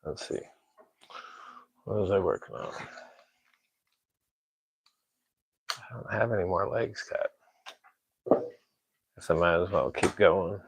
Let's see. What was I working on? I don't have any more legs cut. Guess I might as well keep going.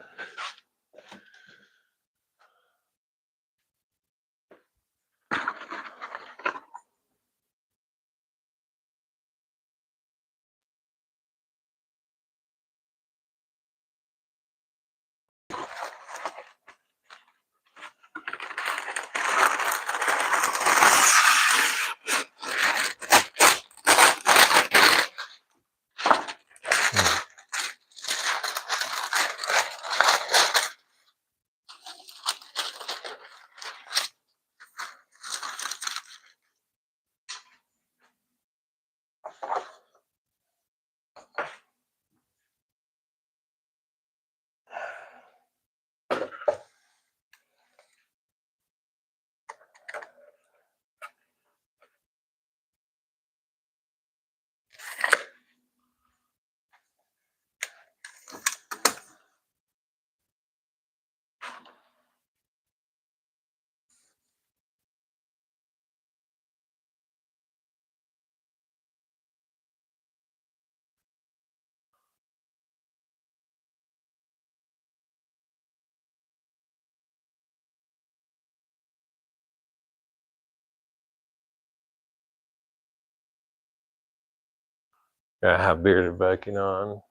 I have bearded backing on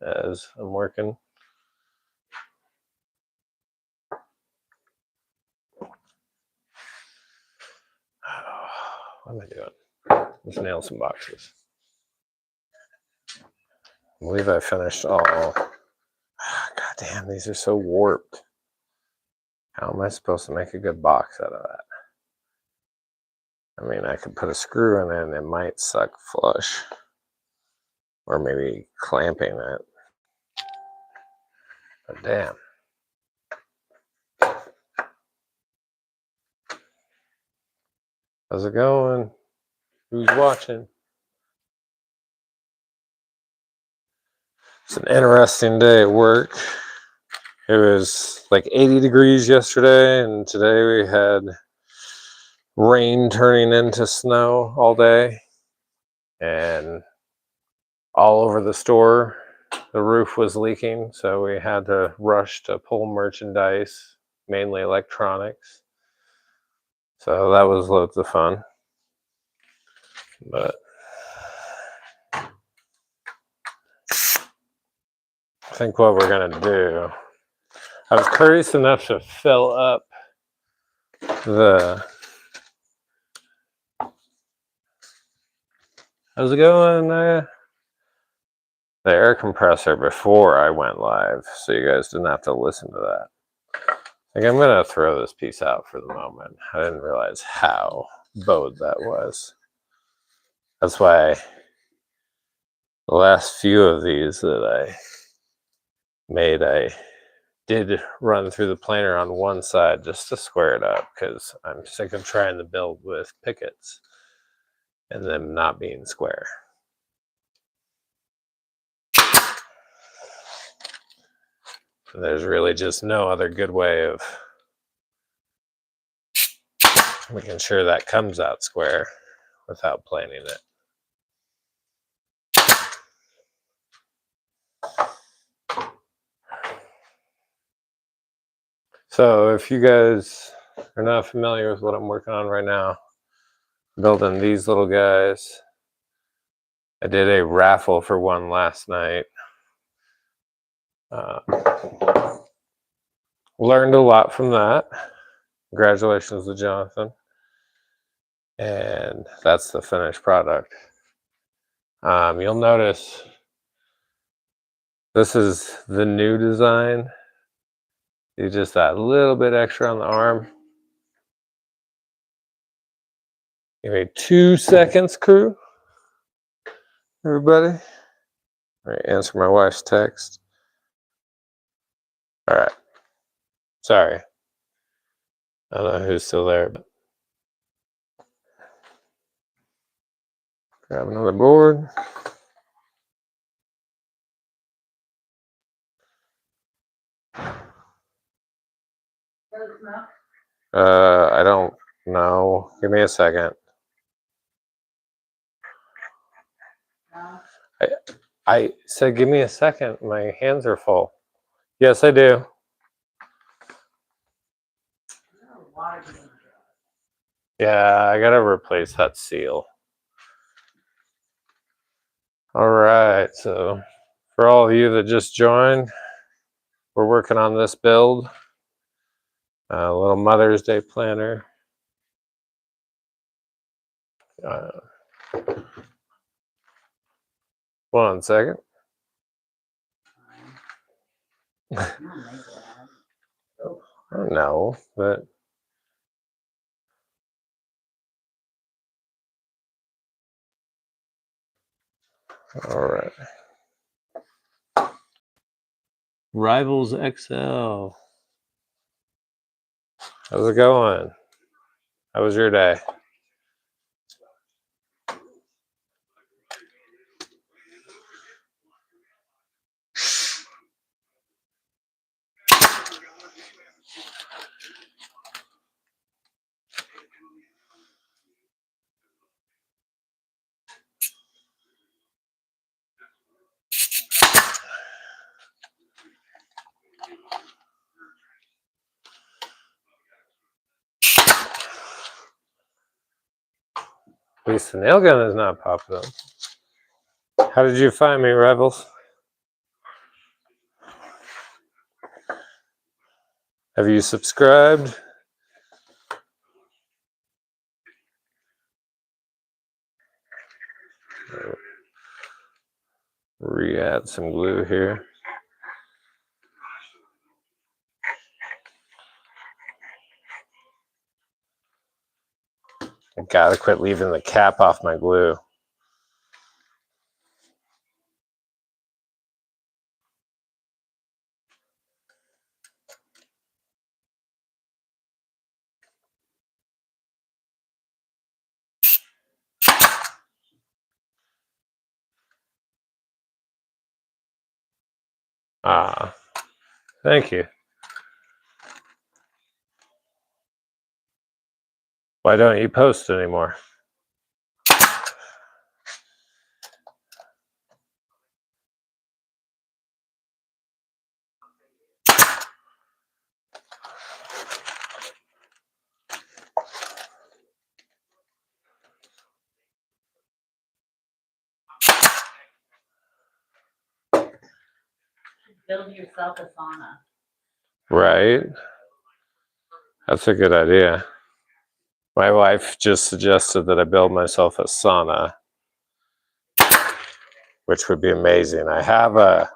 as I'm working. What am I doing? Let's nail some boxes. I believe I finished all. God damn, these are so warped. How am I supposed to make a good box out of that? I mean, I could put a screw in it and it might suck flush. Or maybe clamping it. But damn. How's it going? Who's watching? It's an interesting day at work. It was like 80 degrees yesterday, and today we had rain turning into snow all day. And all over the store, the roof was leaking, so we had to rush to pull merchandise, mainly electronics. So that was loads of fun. But I think what we're gonna do, I was curious enough to fill up the, how's it going? The air compressor before I went live, so you guys didn't have to listen to that. I think I'm gonna throw this piece out for the moment. I didn't realize how bowed that was. That's why the last few of these that I made, I did run through the planer on one side just to square it up, because I'm sick of trying to build with pickets and them not being square. And there's really just no other good way of making sure that comes out square without planing it. So if you guys are not familiar with what I'm working on right now, building these little guys. I did a raffle for one last night. Learned a lot from that. Congratulations to Jonathan. And that's the finished product. You'll notice this is the new design. You just that little bit extra on the arm. Give me 2 seconds, crew. Everybody. All right, answer my wife's text. All right. Sorry. I don't know who's still there, but grab another board. I don't No, give me a second. I said, give me a second. My hands are full. Yes, I do. Yeah, I gotta replace that seal. All right, so for all of you that just joined, we're working on this build, a little Mother's Day planner. One second. No, but all right. Rivals XL. How's it going? How was your day? At least the nail gun is not popping up. How did you find me, Rivals? Have you subscribed? Re-add some glue here. I gotta quit leaving the cap off my glue. Ah, thank you. Why don't you post anymore? Build yourself a sauna. Right? That's a good idea. My wife just suggested that I build myself a sauna, which would be amazing. I have a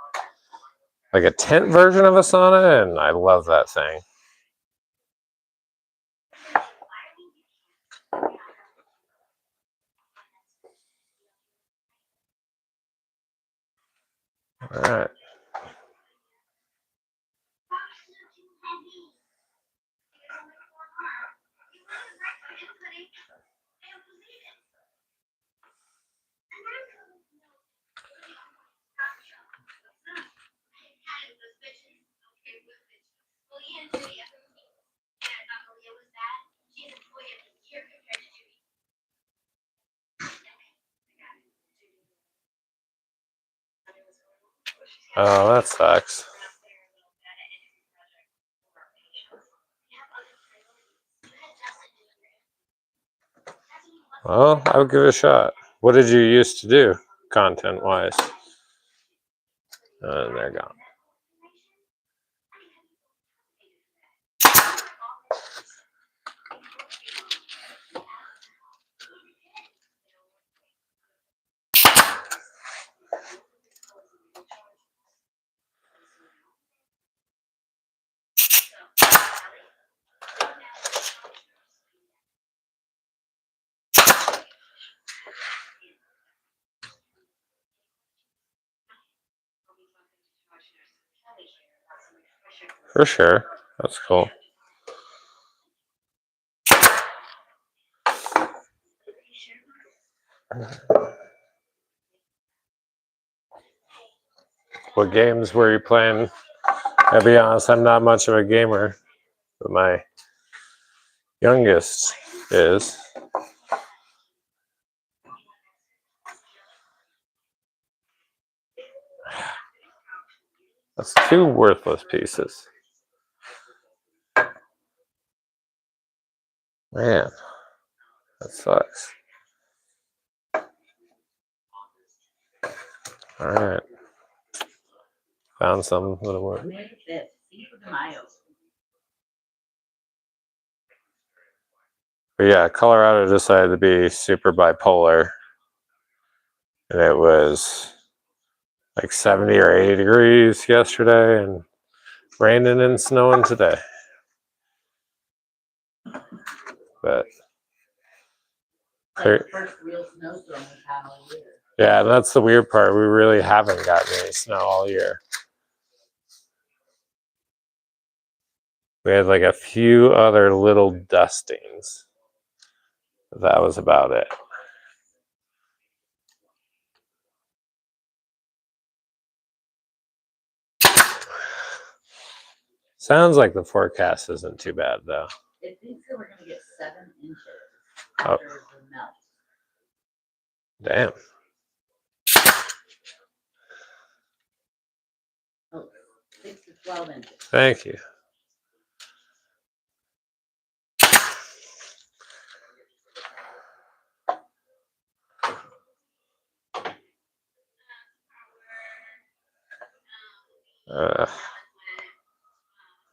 tent version of a sauna, and I love that thing. All right. Oh, that sucks. Well, I would give it a shot. What did you used to do, content-wise? They're gone. For sure. That's cool. What games were you playing? I'll be honest, I'm not much of a gamer, but my youngest is that's 2 worthless pieces. Man, that sucks. All right. Found some that'll work. But yeah, Colorado decided to be super bipolar. And it was like 70 or 80 degrees yesterday and raining and snowing today. But like the first real snowstorm we've had all year. Yeah, that's the weird part. We really haven't gotten any snow all year. We had like a few other little dustings. That was about it. Sounds like the forecast isn't too bad though. It thinks that we're going to get 7 inches Oh. after the melt. Damn. Oh, 6 to 12 inches. Thank you.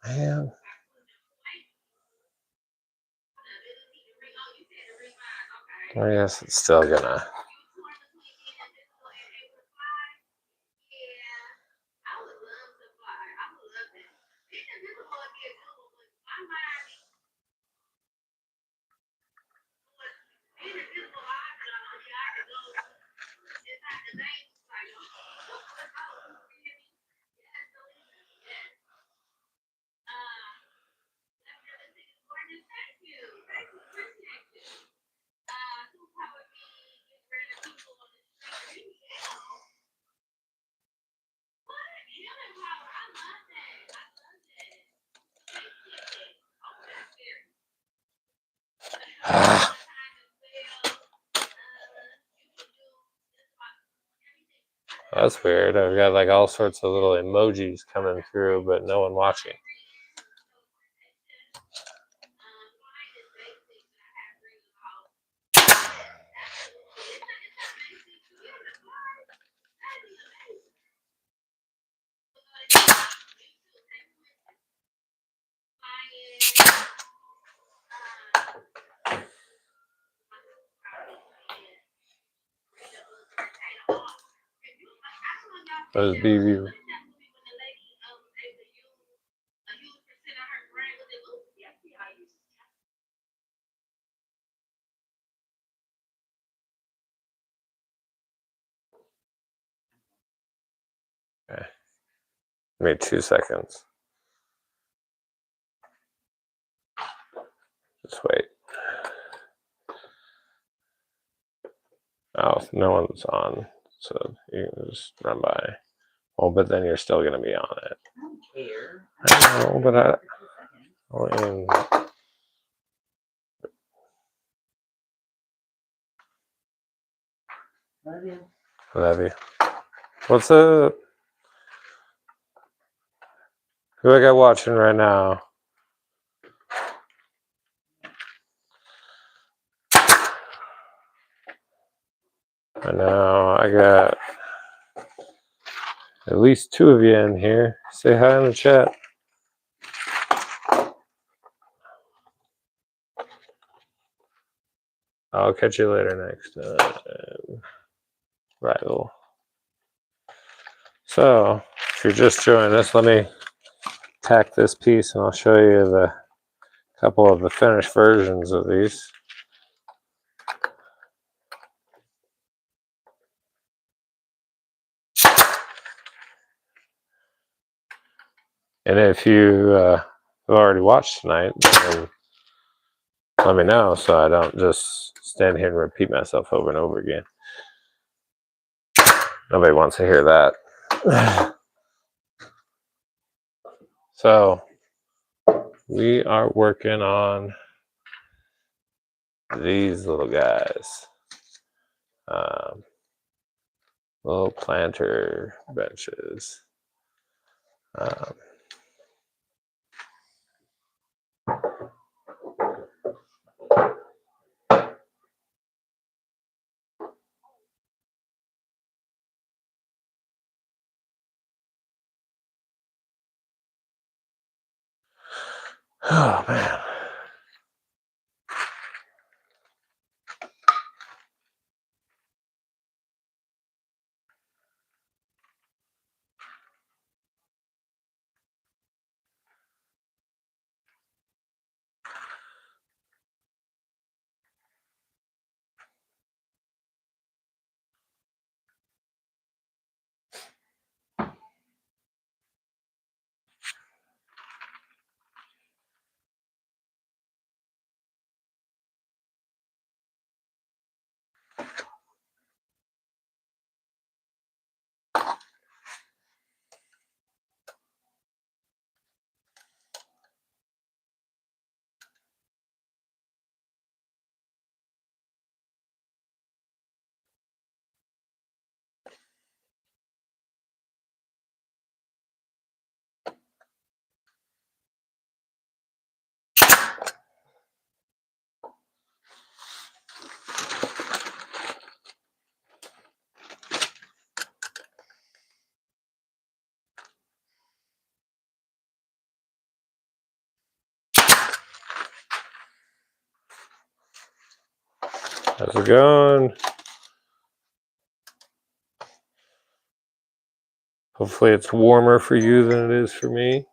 Man. I guess it's still gonna. That's weird. I've got like all sorts of little emojis coming through, but no one watching. Those BB. Okay. Give me 2 seconds. Just wait. Oh, no one's on, so you can just run by. Well, but then you're still gonna be on it. I don't care. I know, but Love you. Love you. What's up? Who I got watching right now? I know I got at least 2 of you in here. Say hi in the chat. I'll catch you later next time. Rival. So, if you're just joining us, let me tack this piece and I'll show you the couple of the finished versions of these. And if you have already watched tonight, then let me know so I don't just stand here and repeat myself over and over again. Nobody wants to hear that. So we are working on these little guys. Little planter benches. Oh man. How's it going? Hopefully it's warmer for you than it is for me.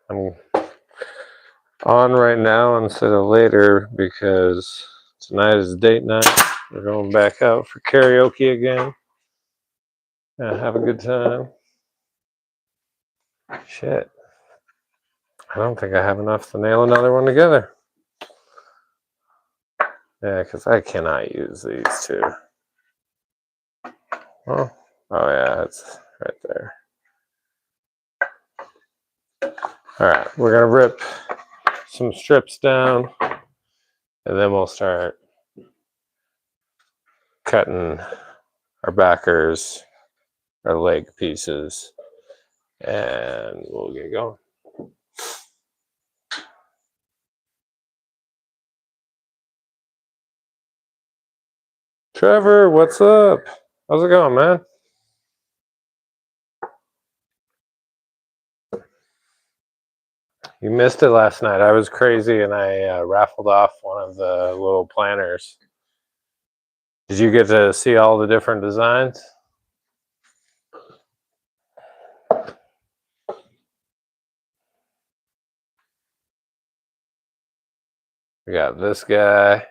I'm on right now instead of later because tonight is date night. We're going back out for karaoke again. Have a good time. Shit. I don't think I have enough to nail another one together. Yeah, because I cannot use these two. Well, oh yeah, it's right there. All right, we're gonna rip some strips down, and then we'll start cutting our backers, our leg pieces, and we'll get going. Trevor, what's up? How's it going, man? You missed it last night. I was crazy and I raffled off one of the little planners. Did you get to see all the different designs? We got this guy,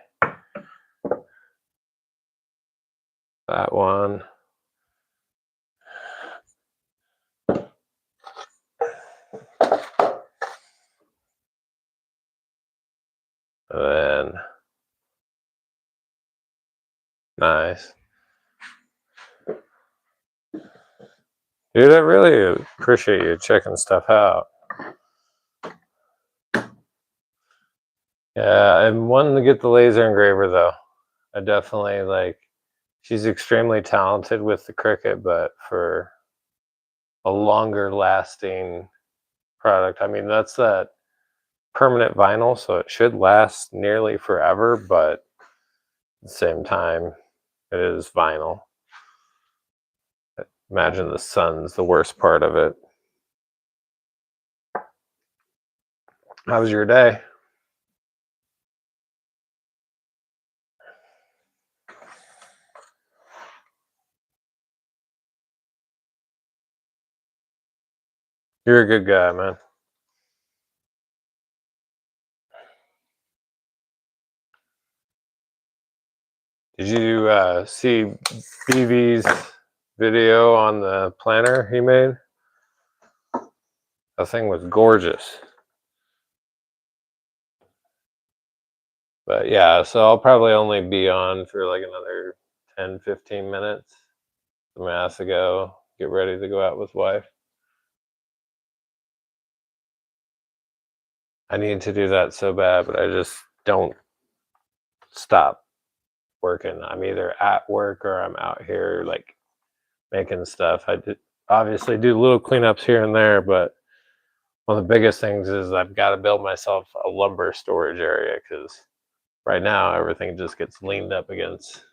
that one. And then, nice. Dude, I really appreciate you checking stuff out. Yeah, I'm wanting to get the laser engraver though. I definitely like, she's extremely talented with the Cricut, but for a longer lasting product, I mean, that's that permanent vinyl, so it should last nearly forever, but at the same time, it is vinyl. Imagine the sun's the worst part of it. How was your day? You're a good guy, man. Did you see BV's video on the planner he made? That thing was gorgeous. But yeah, so I'll probably only be on for like another 10, 15 minutes. I'm gonna have to go get ready to go out with wife. I need to do that so bad, but I just don't stop working. I'm either at work or I'm out here like making stuff. Obviously do little cleanups here and there, but one of the biggest things is I've got to build myself a lumber storage area because right now everything just gets leaned up against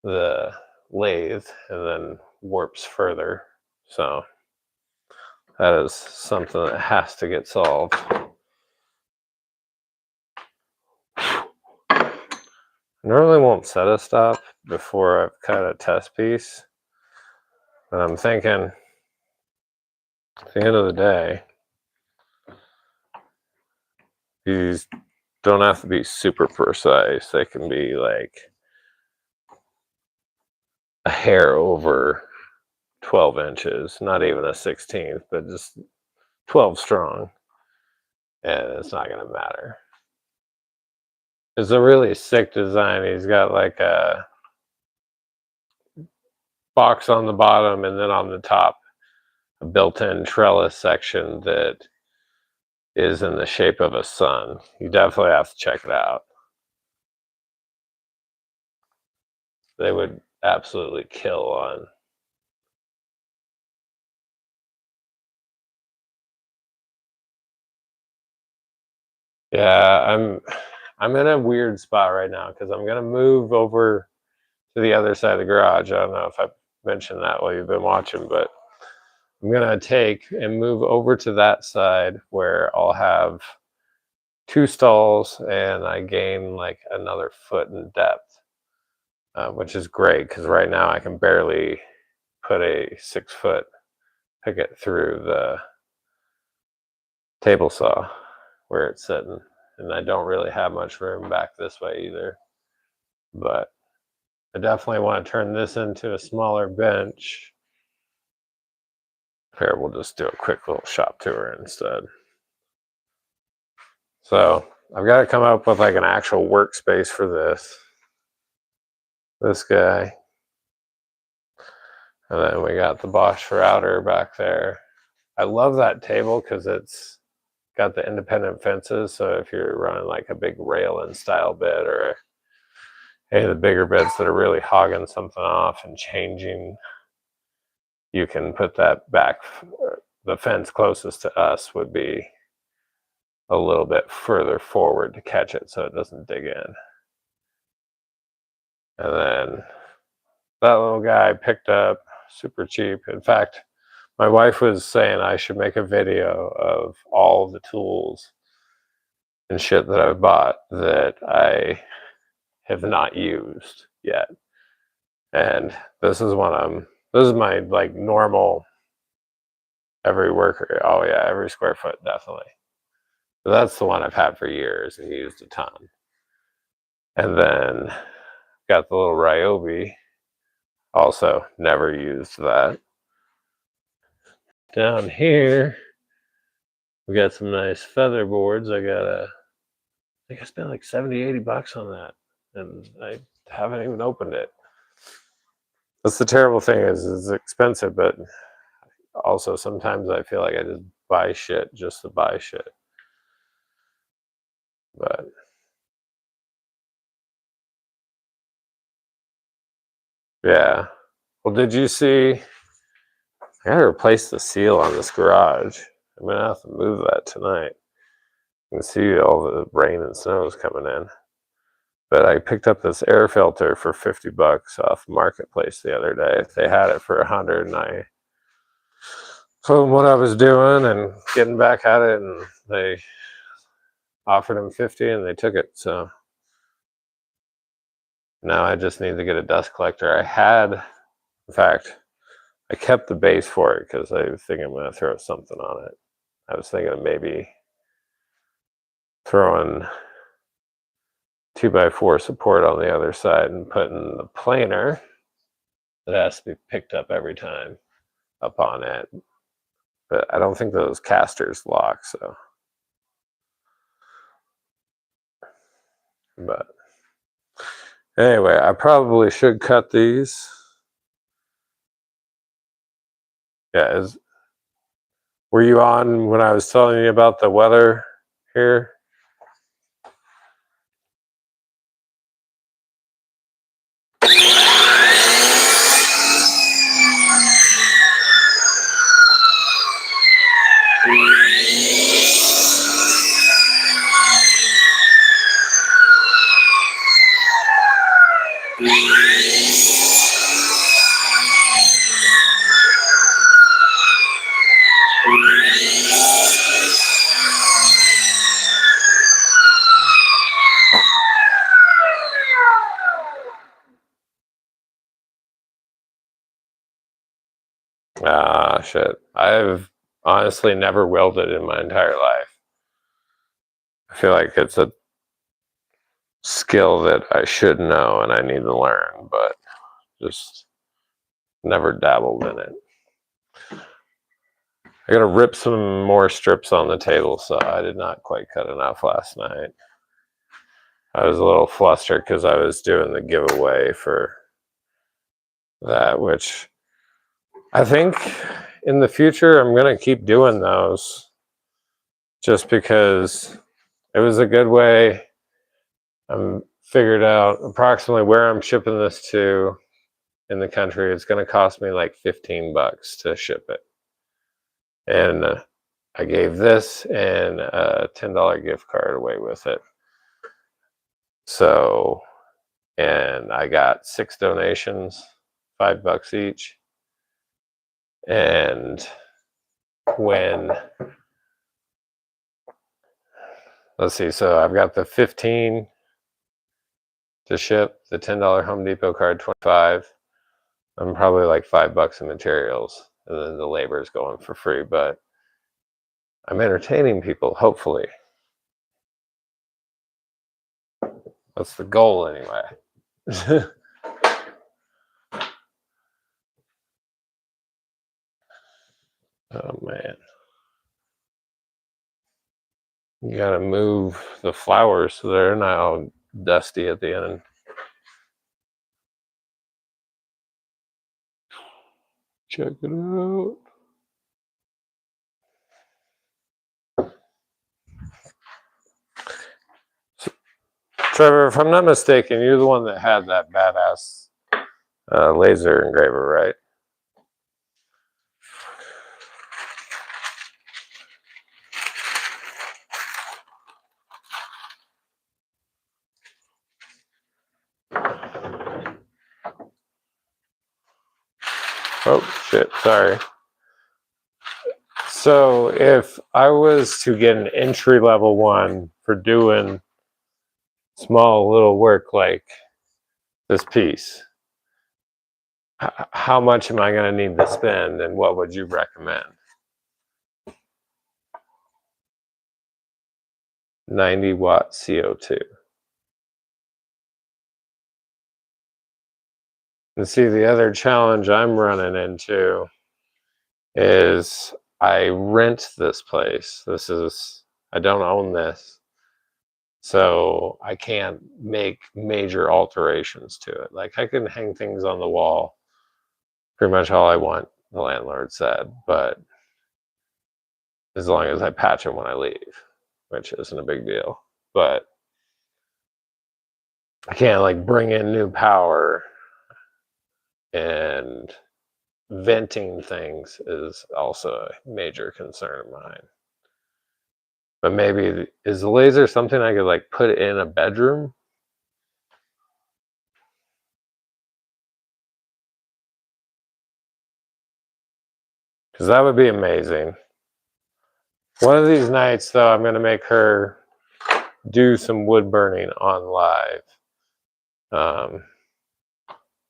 the lathe and then warps further. So that is something that has to get solved. I normally won't set a stop before I've cut a test piece, but I'm thinking at the end of the day, these don't have to be super precise. They can be like a hair over 12 inches, not even a 16th, but just 12 strong, and it's not going to matter. It's a really sick design. He's got like a box on the bottom and then on the top a built-in trellis section that is in the shape of a sun. You definitely have to check it out. They would absolutely kill on. Yeah, I'm in a weird spot right now because I'm gonna move over to the other side of the garage. I don't know if I mentioned that while you've been watching, but I'm gonna take and move over to that side where I'll have 2 stalls and I gain like another foot in depth, which is great because right now I can barely put a 6-foot picket through the table saw where it's sitting, and I don't really have much room back this way either. But I definitely want to turn this into a smaller bench. Here, we'll just do a quick little shop tour instead. So I've got to come up with like an actual workspace for this guy. And then we got the Bosch router back there. I love that table because it's got the independent fences. So if you're running like a big rail-in style bed or any of the bigger beds that are really hogging something off and changing, you can put that back. The fence closest to us would be a little bit further forward to catch it so it doesn't dig in. And then that little guy picked up super cheap. In fact, my wife was saying I should make a video of all of the tools and shit that I've bought that I have not used yet. And this is one of them. This is my like normal every worker. Oh yeah, every square foot, definitely. But that's the one I've had for years and used a ton. And then got the little Ryobi. Also never used that. Down here, we got some nice feather boards. I think I spent like 70, 80 bucks on that. And I haven't even opened it. That's the terrible thing is it's expensive, but also sometimes I feel like I just buy shit just to buy shit. But yeah. Well, did you see? I gotta replace the seal on this garage. I'm gonna have to move that tonight. You can see all the rain and snow is coming in. But I picked up this air filter for 50 bucks off Marketplace the other day. They had it for 100, and I told them what I was doing and getting back at it, and they offered them 50 and they took it. So now I just need to get a dust collector. In fact, I kept the base for it because I think I'm going to throw something on it. I was thinking of maybe throwing 2x4 support on the other side and putting the planer that has to be picked up every time up on it. But I don't think those casters lock, so. But anyway, I probably should cut these. Yeah, were you on when I was telling you about the weather here? Ah, shit. I've honestly never welded in my entire life. I feel like it's a skill that I should know and I need to learn, but just never dabbled in it. I gotta rip some more strips on the table, so I did not quite cut enough last night. I was a little flustered because I was doing the giveaway for that, which I think in the future I'm gonna keep doing those just because it was a good way. I'm figured out approximately where I'm shipping this to in the country. It's going to cost me like $15 to ship it. And I gave this and a $10 gift card away with it. So, and I got 6 donations, $5 each. And when, let's see, so I've got the 15 to ship, the $10 Home Depot card, 25. I'm probably like $5 in materials, and then the labor is going for free, but I'm entertaining people, hopefully. That's the goal anyway. Oh man. You gotta move the flowers so they're not all dusty at the end. Check it out. So, Trevor, if I'm not mistaken, you're the one that had that badass laser engraver, right? Oh shit, sorry. So if I was to get an entry level one for doing small little work like this piece, how much am I going to need to spend and what would you recommend? 90-watt CO2. And see, the other challenge I'm running into is I rent this place. I don't own this. So I can't make major alterations to it. Like I can hang things on the wall, pretty much all I want, the landlord said, but as long as I patch them when I leave, which isn't a big deal. But I can't like bring in new power, and venting things is also a major concern of mine. But maybe is the laser something I could like put in a bedroom? Because that would be amazing. One of these nights, though, I'm going to make her do some wood burning on live.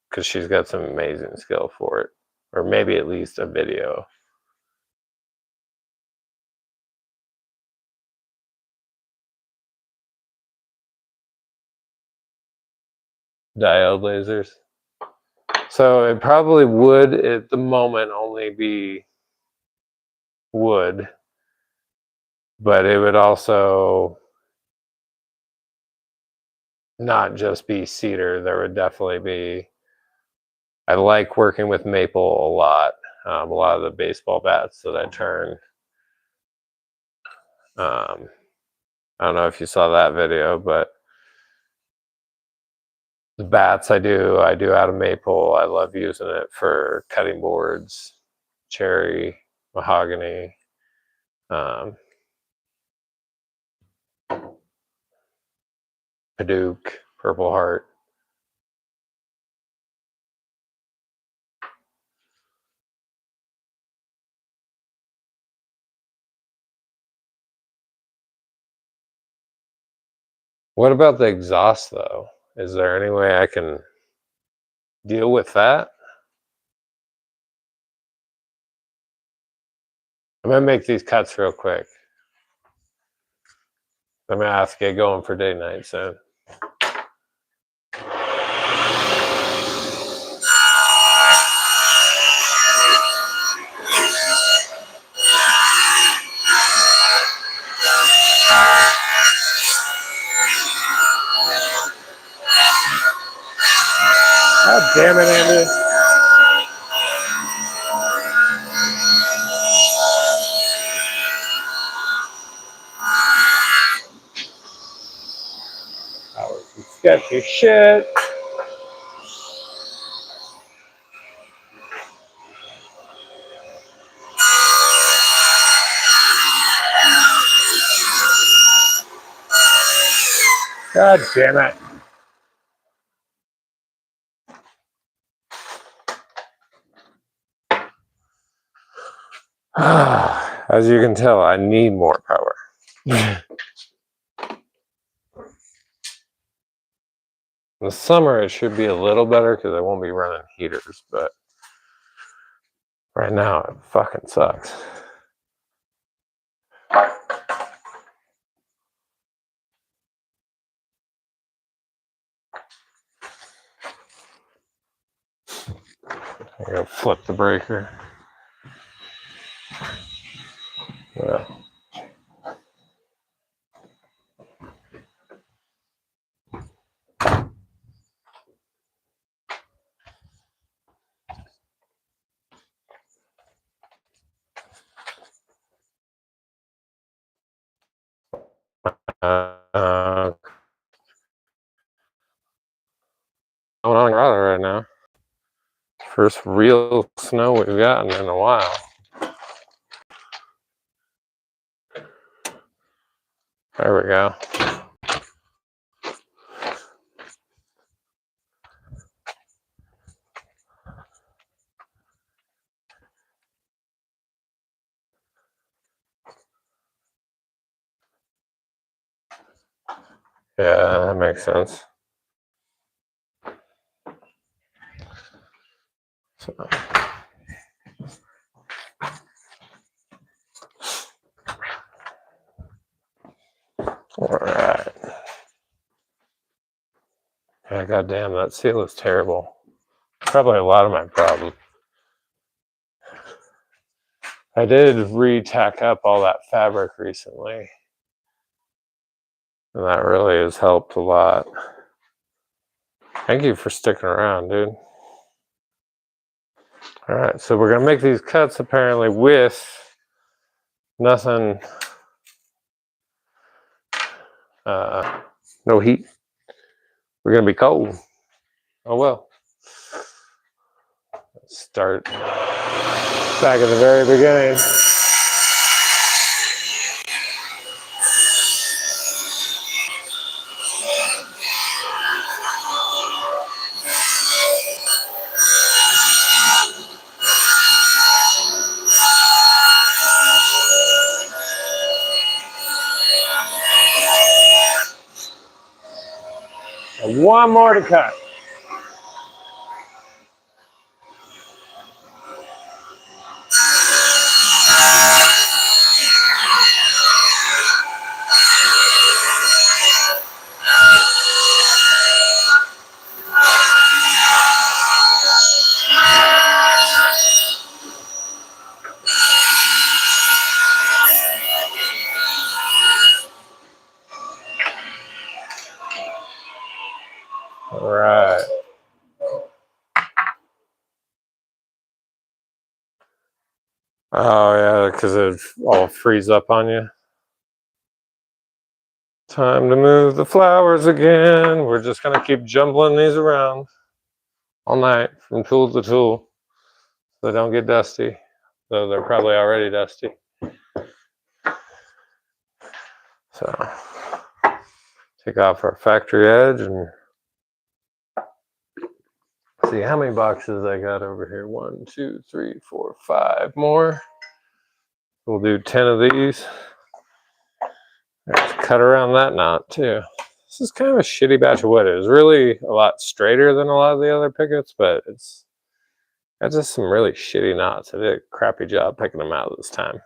Because she's got some amazing skill for it. Or maybe at least a video. Diode lasers. So it probably would at the moment only be wood, but it would also not just be cedar. There would definitely be, I like working with maple a lot. A lot of the baseball bats that I turn. I don't know if you saw that video, but the bats I do out of maple. I love using it for cutting boards, cherry, mahogany. Hybiak, Purple Heart. What about the exhaust though? Is there any way I can deal with that? I'm gonna make these cuts real quick. I'm gonna have to get going for day night soon. God damn it, Andy. That was some sketchy shit. God damn it. As you can tell, I need more power. In the summer, it should be a little better because I won't be running heaters, but right now it fucking sucks. I'm gonna flip the breaker. Yeah. Going on right now. First real snow we've gotten in a while. There we go. Yeah, that makes sense. So. All right. Yeah, goddamn, that seal is terrible. Probably a lot of my problem. I did re-tack up all that fabric recently, and that really has helped a lot. Thank you for sticking around, dude. All right, so we're gonna make these cuts apparently with nothing, no heat. We're gonna be cold. Oh well. Let's start back at the very beginning. And one more to cut. All right. Oh yeah, because it all frees up on you. Time to move the flowers again. We're just gonna keep jumbling these around all night from tool to tool so they don't get dusty, though they're probably already dusty. So take off our factory edge and see how many boxes I got over here. 1, 2, 3, 4, 5 more. We'll do 10 of these. Let's cut around that knot too. This is kind of a shitty batch of wood. It was really a lot straighter than a lot of the other pickets, but it's got just some really shitty knots. I did a crappy job picking them out this time.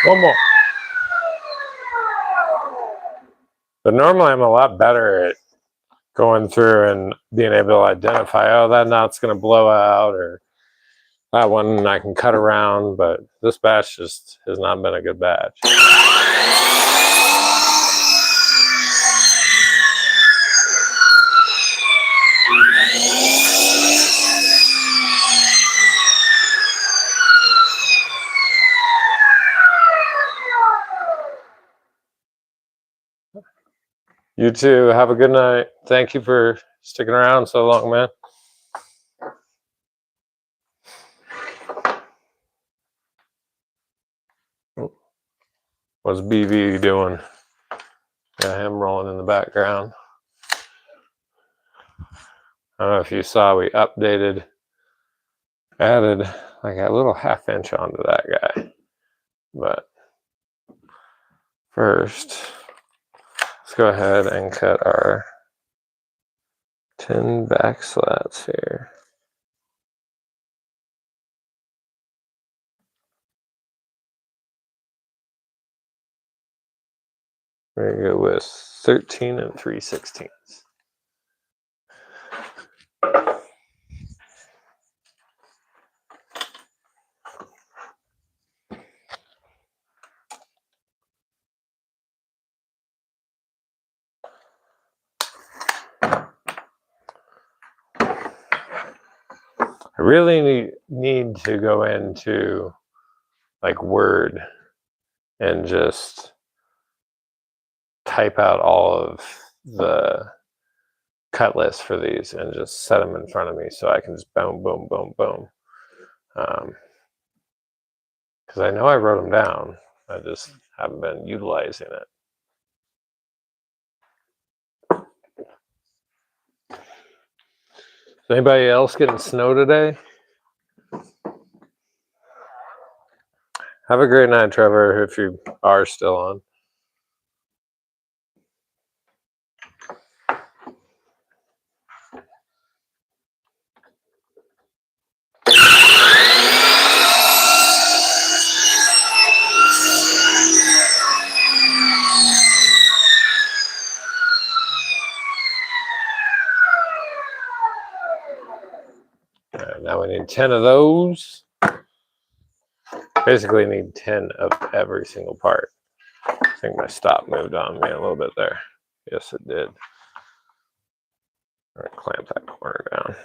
One more. But normally I'm a lot better at going through and being able to identify, oh, that knot's going to blow out, or that one I can cut around, but this batch just has not been a good batch. You too. Have a good night. Thank you for sticking around so long, man. What's BV doing? Got him rolling in the background. I don't know if you saw, we updated, added like a little 1/2 inch onto that guy. But first, let's go ahead and cut our 10 back slats here. We're gonna go with 13 3/16. I really need to go into like Word and just type out all of the cut lists for these and just set them in front of me so I can just boom, boom, boom, boom. Because I know I wrote them down. I just haven't been utilizing it. Is anybody else getting snow today? Have a great night, Trevor, if you are still on. All right, now we need 10 of those. Basically need 10 of every single part. I think my stop moved on me a little bit there. Yes, it did. All right, clamp that corner down.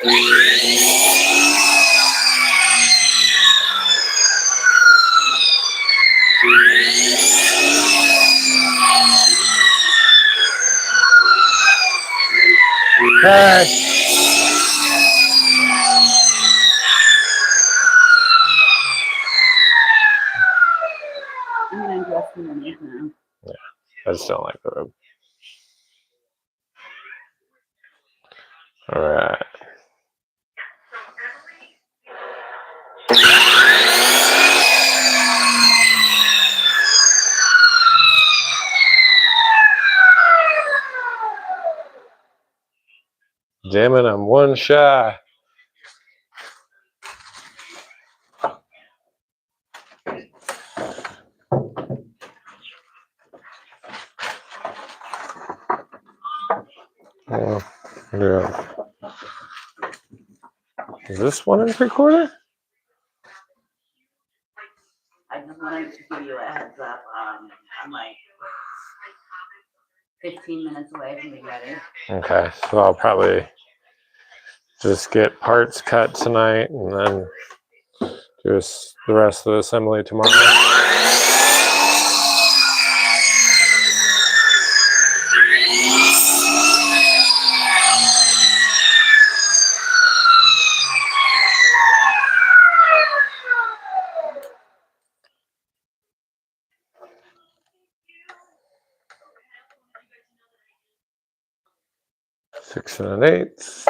Hey. I'm gonna undress him underneath now. I just don't like the robe. All right. Damn it, I'm one shy. Oh, yeah. Is this 1 3/4? I just wanted to give you a heads up. I'm like 15 minutes away from being ready. Okay, so I'll probably just get parts cut tonight and then do the rest of the assembly tomorrow. 6 1/8.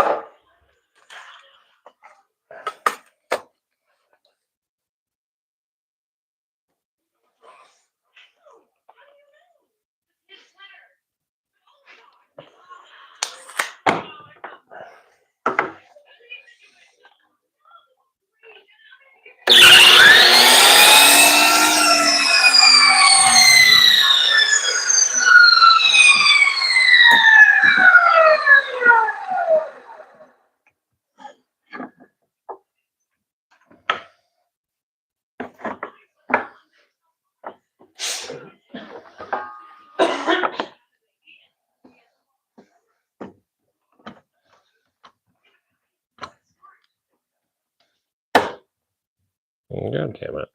God damn it.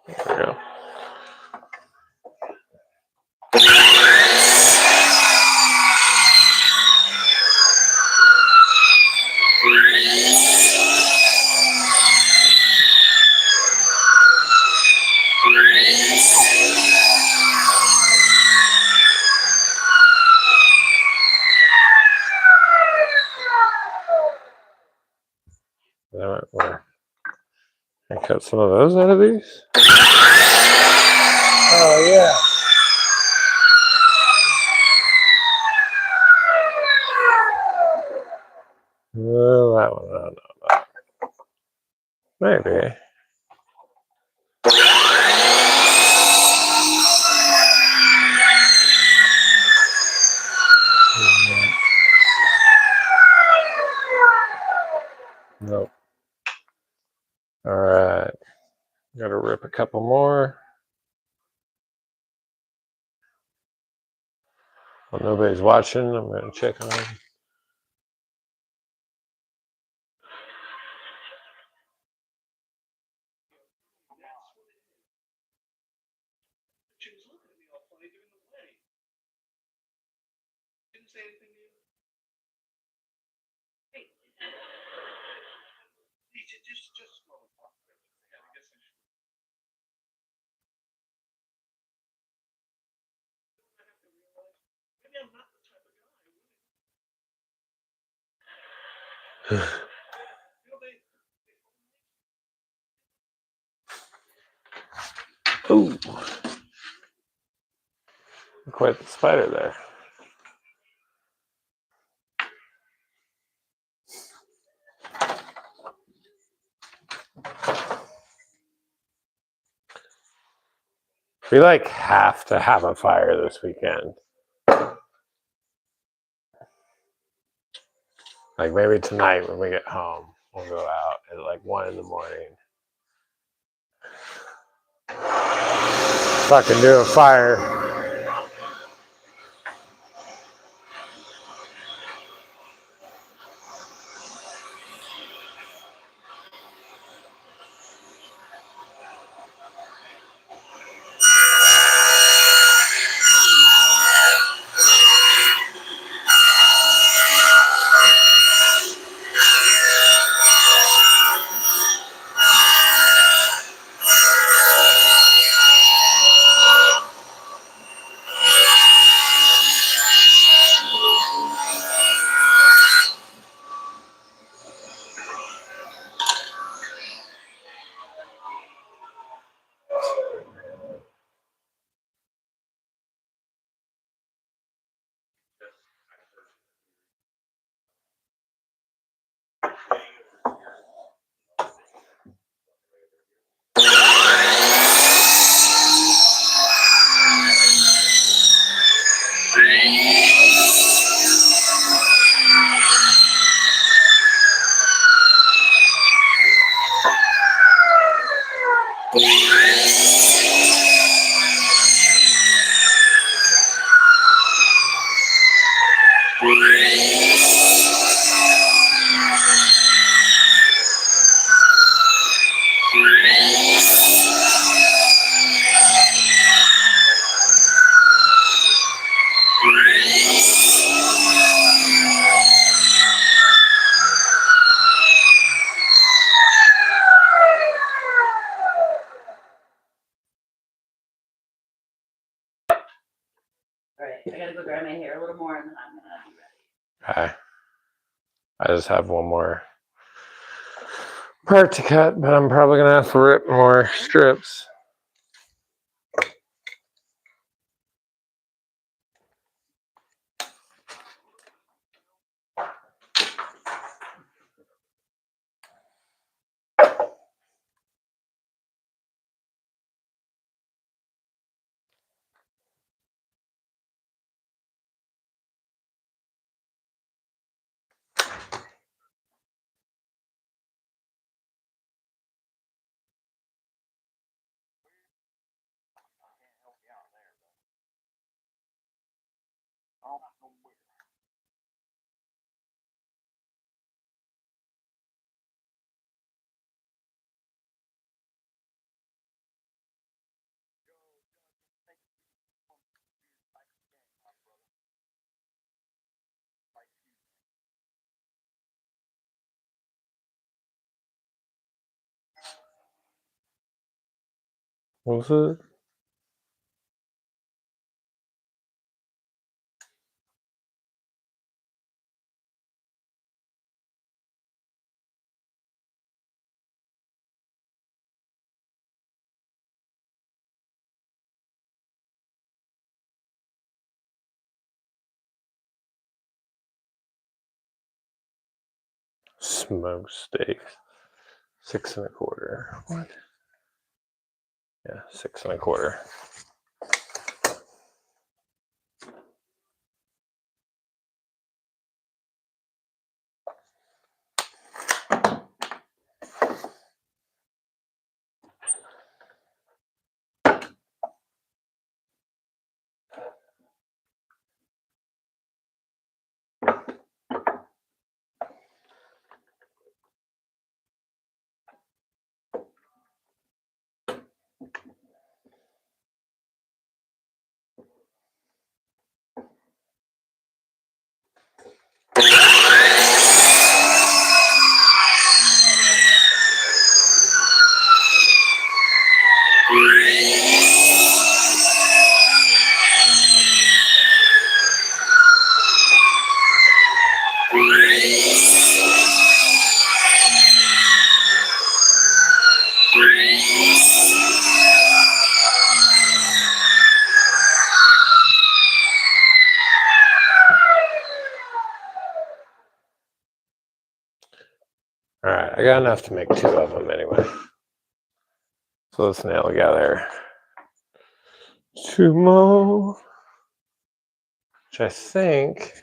There we go. That might work. I cut some of those out of these. Oh yeah. Well, that one, I don't know. Maybe. Nope. All right. Got to rip a couple more. Well, nobody's watching. I'm going to check on them. Ooh. Quite the spider there. We like have to have a fire this weekend. Like maybe tonight when we get home, we'll go out at like 1 in the morning. Fucking do a fire. Alright, I gotta go dry my hair a little more and then I'm gonna be ready. Okay. I just have one more part to cut, but I'm probably gonna have to rip more strips. What was it? Smoked steaks. 6 1/4. What? Yeah, 6 1/4. All right, I got enough to make 2 of them anyway. So let's nail together 2 more, which I think,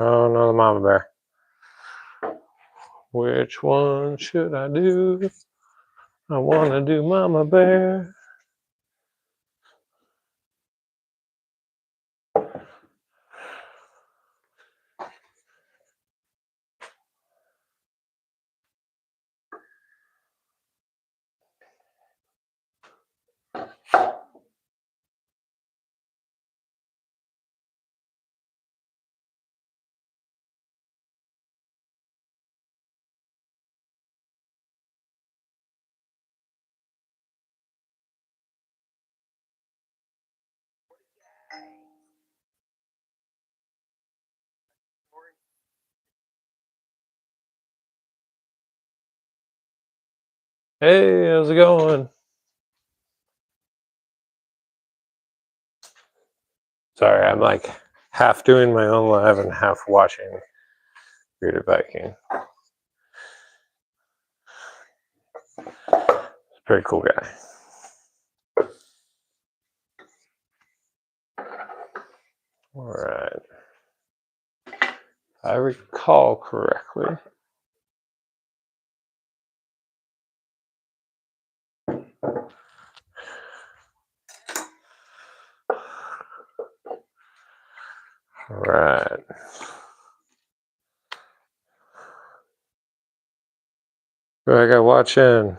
oh no, the mama bear. Which one should I do? I want to do mama bear. Hey, how's it going? Sorry, I'm like half doing my own live and half watching Bearded Viking. Pretty cool guy. All right. If I recall correctly, all right. I got watching.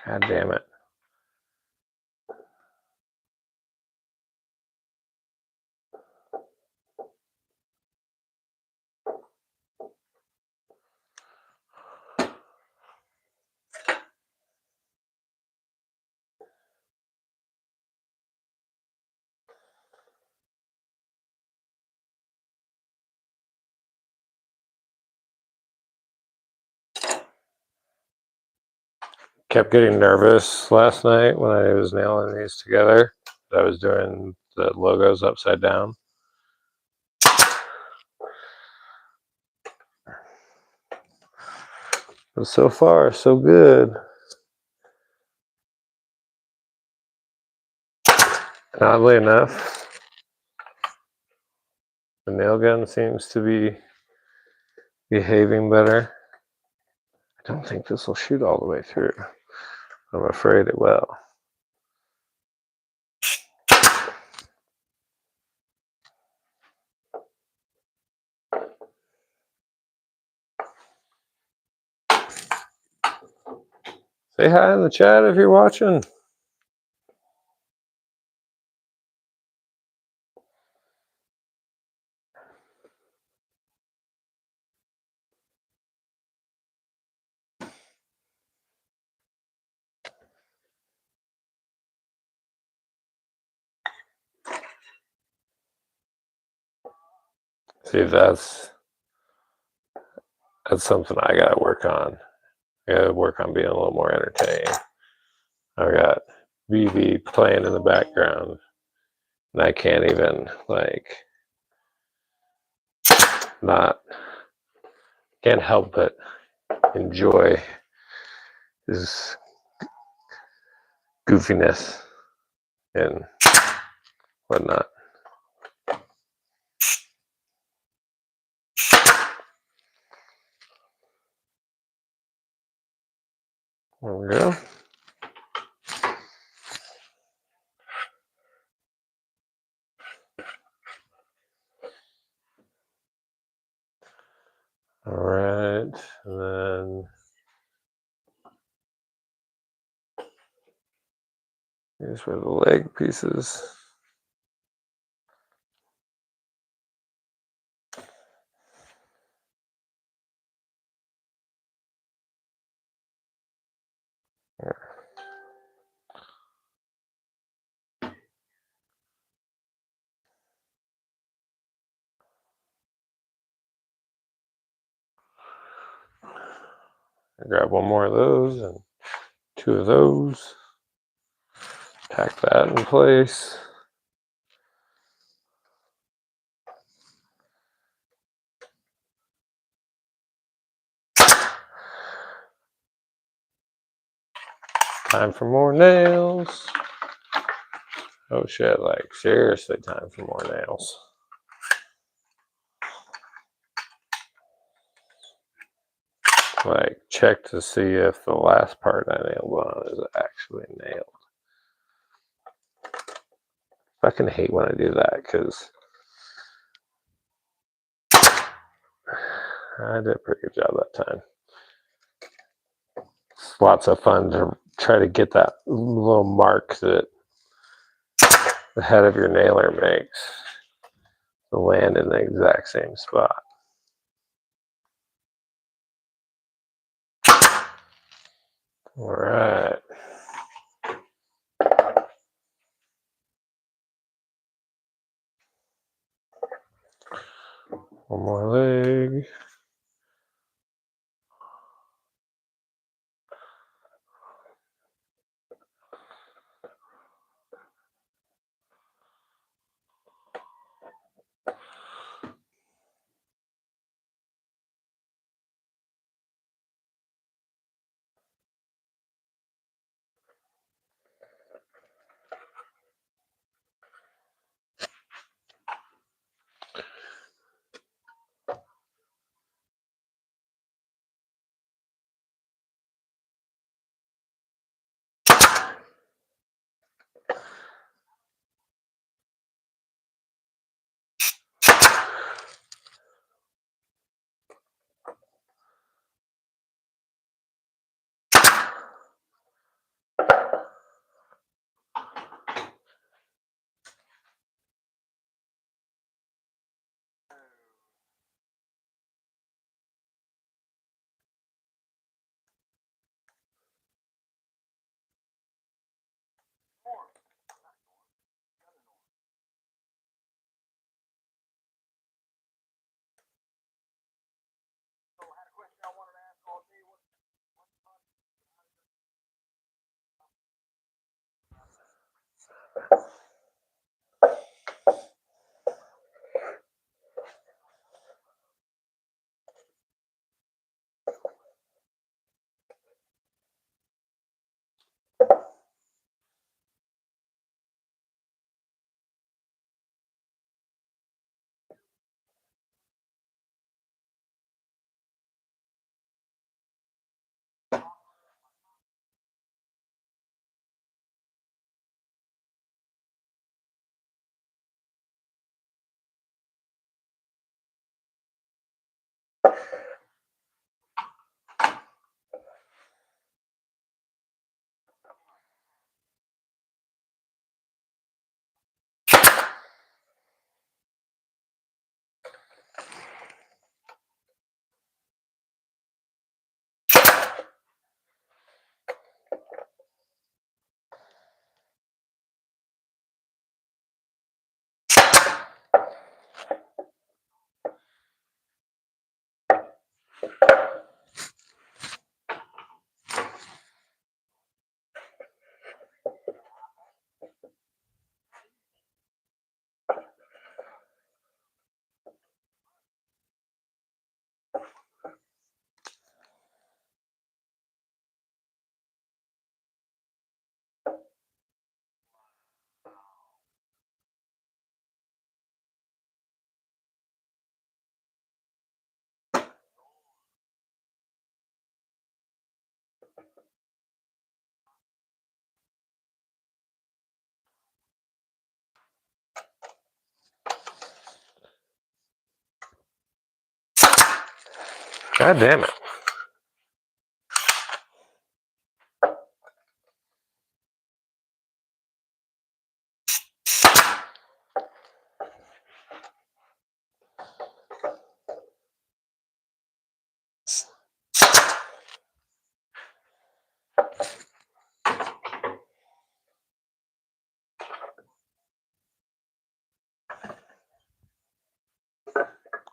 God damn it. Kept getting nervous last night when I was nailing these together. I was doing the logos upside down. But so far, so good. Oddly enough, the nail gun seems to be behaving better. I don't think this will shoot all the way through. I'm afraid it will. Say hi in the chat if you're watching. See, that's something I gotta work on. I gotta work on being a little more entertaining. I've got BB playing in the background, and I can't even can't help but enjoy his goofiness and whatnot. There we go. All right, and then here's where the leg pieces. Grab one more of those and two of those. Tack that in place. Time for more nails. Oh shit, like seriously, time for more nails. Like, check to see if the last part I nailed on is actually nailed. Fucking hate when I do that because I did a pretty good job that time. It's lots of fun to try to get that little mark that the head of your nailer makes to land in the exact same spot. All right. One more leg. God damn it.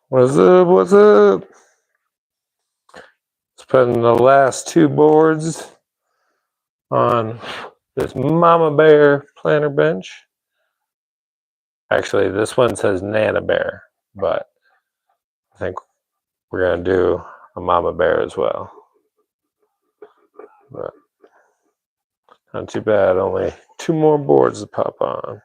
What's up? What's up? Let's put in the last two boards on this Mama Bear planter bench. Actually, this one says Nana Bear, but I think we're going to do a Mama Bear as well. But not too bad, only two more boards to pop on.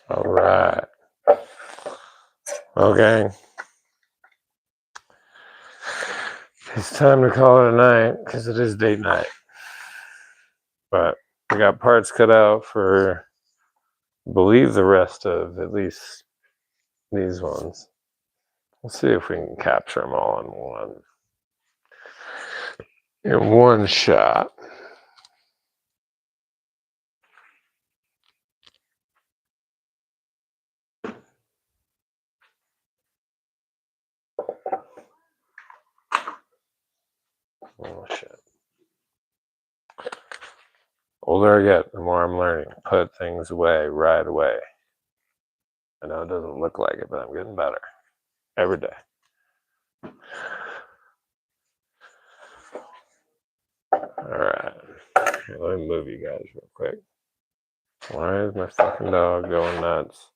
All right. Okay. It's time to call it a night because it is date night. But we got parts cut out for, I believe, the rest of at least these ones. Let's see if we can capture them all in one shot. Oh shit. Older I get, the more I'm learning. Put things away right away. I know it doesn't look like it, but I'm getting better every day. All right. Here, let me move you guys real quick. Why is my fucking dog going nuts?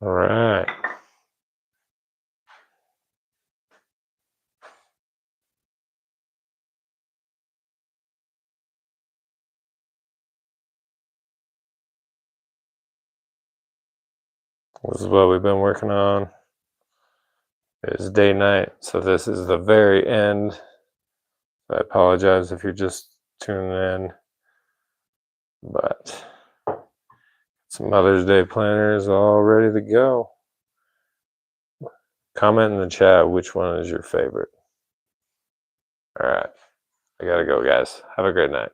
All right. This is what we've been working on. It's day night, so this is the very end. I apologize if you're just tuning in, but some Mother's Day planners all ready to go. Comment in the chat which one is your favorite. All right, I gotta go, guys. Have a great night.